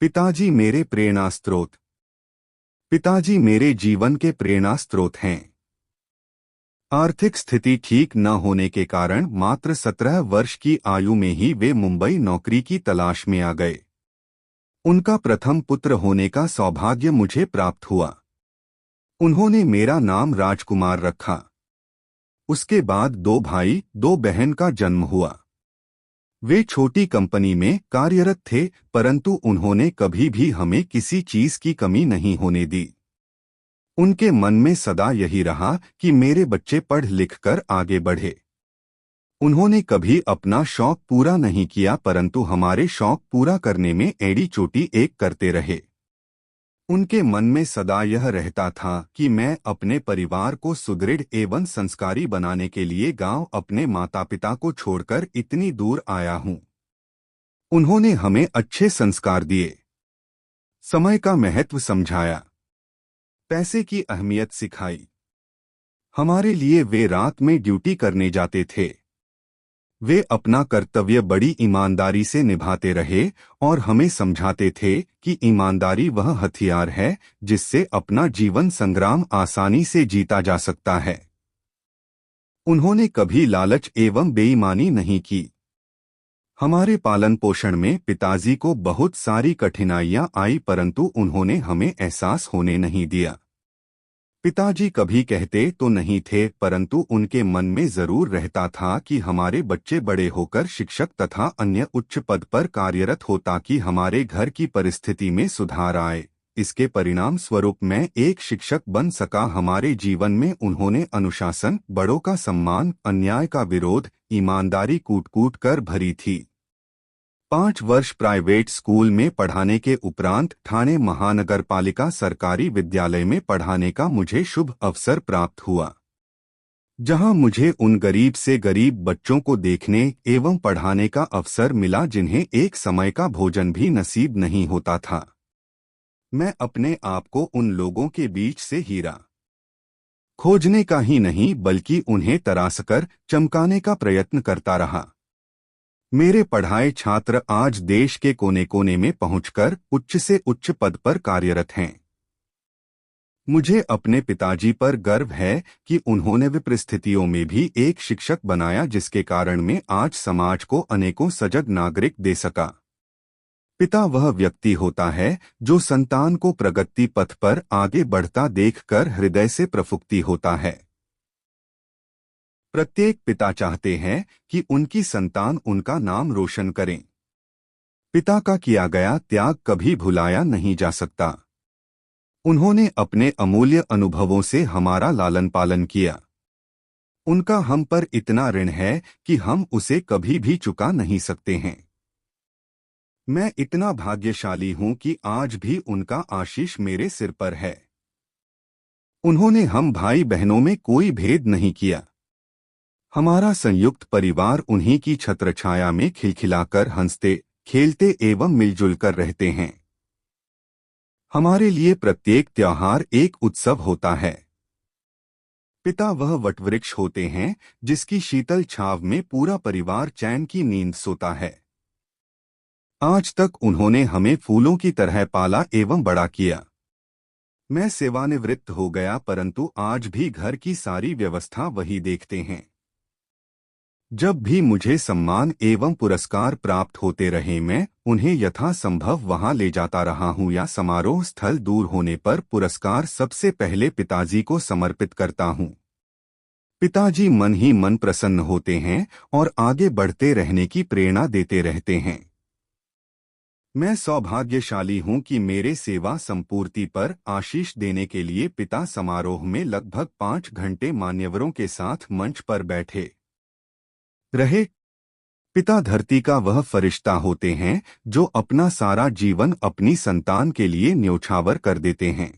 पिताजी मेरे प्रेरणा स्रोत। पिताजी मेरे जीवन के प्रेरणा स्रोत हैं। आर्थिक स्थिति ठीक न होने के कारण मात्र 17 वर्ष की आयु में ही वे मुंबई नौकरी की तलाश में आ गए। उनका प्रथम पुत्र होने का सौभाग्य मुझे प्राप्त हुआ। उन्होंने मेरा नाम राजकुमार रखा। उसके बाद 2 भाई 2 बहन का जन्म हुआ। वे छोटी कंपनी में कार्यरत थे, परंतु उन्होंने कभी भी हमें किसी चीज की कमी नहीं होने दी। उनके मन में सदा यही रहा कि मेरे बच्चे पढ़ लिख कर आगे बढ़े। उन्होंने कभी अपना शौक पूरा नहीं किया, परंतु हमारे शौक पूरा करने में एड़ी चोटी एक करते रहे। उनके मन में सदा यह रहता था कि मैं अपने परिवार को सुदृढ़ एवं संस्कारी बनाने के लिए गांव अपने माता पिता को छोड़कर इतनी दूर आया हूं। उन्होंने हमें अच्छे संस्कार दिए, समय का महत्व समझाया, पैसे की अहमियत सिखाई। हमारे लिए वे रात में ड्यूटी करने जाते थे। वे अपना कर्तव्य बड़ी ईमानदारी से निभाते रहे और हमें समझाते थे कि ईमानदारी वह हथियार है जिससे अपना जीवन संग्राम आसानी से जीता जा सकता है। उन्होंने कभी लालच एवं बेईमानी नहीं की। हमारे पालन पोषण में पिताजी को बहुत सारी कठिनाइयां आई, परंतु उन्होंने हमें एहसास होने नहीं दिया। पिताजी कभी कहते तो नहीं थे, परंतु उनके मन में जरूर रहता था कि हमारे बच्चे बड़े होकर शिक्षक तथा अन्य उच्च पद पर कार्यरत हो ताकि हमारे घर की परिस्थिति में सुधार आए। इसके परिणाम स्वरूप मैं एक शिक्षक बन सका। हमारे जीवन में उन्होंने अनुशासन, बड़ों का सम्मान, अन्याय का विरोध, ईमानदारी कूट कूट कर भरी थी। 5 वर्ष प्राइवेट स्कूल में पढ़ाने के उपरांत ठाणे महानगरपालिका सरकारी विद्यालय में पढ़ाने का मुझे शुभ अवसर प्राप्त हुआ, जहां मुझे उन गरीब से गरीब बच्चों को देखने एवं पढ़ाने का अवसर मिला जिन्हें एक समय का भोजन भी नसीब नहीं होता था। मैं अपने आप को उन लोगों के बीच से हीरा खोजने का ही नहीं बल्कि उन्हें तराशकर चमकाने का प्रयत्न करता रहा। मेरे पढ़ाए छात्र आज देश के कोने कोने में पहुंचकर उच्च से उच्च पद पर कार्यरत हैं। मुझे अपने पिताजी पर गर्व है कि उन्होंने विपरीत परिस्थितियों में भी एक शिक्षक बनाया, जिसके कारण मैं आज समाज को अनेकों सजग नागरिक दे सका। पिता वह व्यक्ति होता है जो संतान को प्रगति पथ पर आगे बढ़ता देखकर हृदय से प्रफुल्लित होता है। प्रत्येक पिता चाहते हैं कि उनकी संतान उनका नाम रोशन करें। पिता का किया गया त्याग कभी भुलाया नहीं जा सकता। उन्होंने अपने अमूल्य अनुभवों से हमारा लालन पालन किया। उनका हम पर इतना ऋण है कि हम उसे कभी भी चुका नहीं सकते हैं। मैं इतना भाग्यशाली हूं कि आज भी उनका आशीष मेरे सिर पर है। उन्होंने हम भाई बहनों में कोई भेद नहीं किया। हमारा संयुक्त परिवार उन्हीं की छत्रछाया में खिलखिलाकर हंसते खेलते एवं मिलजुल कर रहते हैं। हमारे लिए प्रत्येक त्योहार एक उत्सव होता है। पिता वह वटवृक्ष होते हैं जिसकी शीतल छाव में पूरा परिवार चैन की नींद सोता है। आज तक उन्होंने हमें फूलों की तरह पाला एवं बड़ा किया। मैं सेवानिवृत्त हो गया, परंतु आज भी घर की सारी व्यवस्था वही देखते हैं। जब भी मुझे सम्मान एवं पुरस्कार प्राप्त होते रहे, मैं उन्हें यथासंभव वहां ले जाता रहा हूं या समारोह स्थल दूर होने पर पुरस्कार सबसे पहले पिताजी को समर्पित करता हूं। पिताजी मन ही मन प्रसन्न होते हैं और आगे बढ़ते रहने की प्रेरणा देते रहते हैं। मैं सौभाग्यशाली हूं कि मेरे सेवा संपूर्ति पर आशीष देने के लिए पिता समारोह में लगभग 5 घंटे मान्यवरों के साथ मंच पर बैठे रहे। पिता धरती का वह फरिश्ता होते हैं जो अपना सारा जीवन अपनी संतान के लिए न्योछावर कर देते हैं।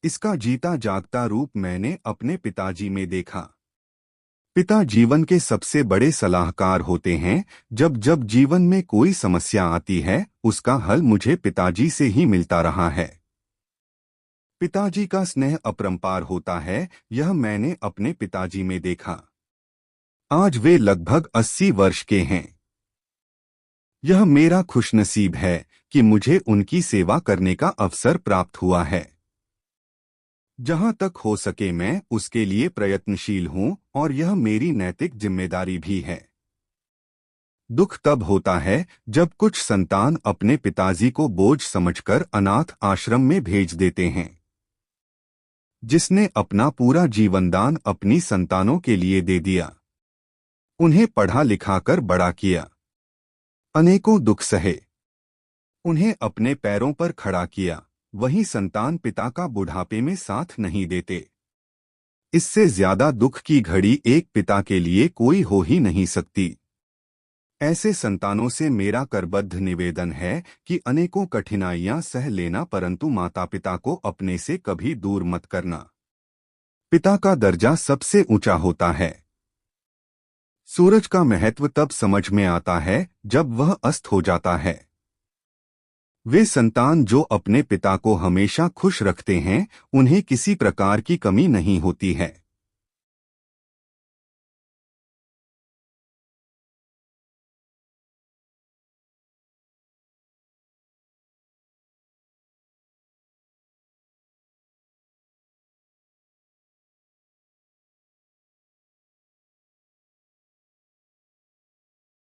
इसका जीता जागता रूप मैंने अपने पिताजी में देखा। पिता जीवन के सबसे बड़े सलाहकार होते हैं। जब जब जीवन में कोई समस्या आती है, उसका हल मुझे पिताजी से ही मिलता रहा है। पिताजी का स्नेह अपरंपार होता है, यह मैंने अपने पिताजी में देखा। आज वे लगभग 80 वर्ष के हैं। यह मेरा खुशनसीब है कि मुझे उनकी सेवा करने का अवसर प्राप्त हुआ है। जहां तक हो सके मैं उसके लिए प्रयत्नशील हूं और यह मेरी नैतिक जिम्मेदारी भी है। दुख तब होता है जब कुछ संतान अपने पिताजी को बोझ समझकर अनाथ आश्रम में भेज देते हैं। जिसने अपना पूरा जीवनदान अपनी संतानों के लिए दे दिया, उन्हें पढ़ा लिखाकर बड़ा किया, अनेकों दुख सहे, उन्हें अपने पैरों पर खड़ा किया, वही संतान पिता का बुढ़ापे में साथ नहीं देते। इससे ज्यादा दुख की घड़ी एक पिता के लिए कोई हो ही नहीं सकती। ऐसे संतानों से मेरा करबद्ध निवेदन है कि अनेकों कठिनाइयां सह लेना, परंतु माता पिता को अपने से कभी दूर मत करना। पिता का दर्जा सबसे ऊंचा होता है। सूरज का महत्व तब समझ में आता है जब वह अस्त हो जाता है। वे संतान जो अपने पिता को हमेशा खुश रखते हैं, उन्हें किसी प्रकार की कमी नहीं होती है।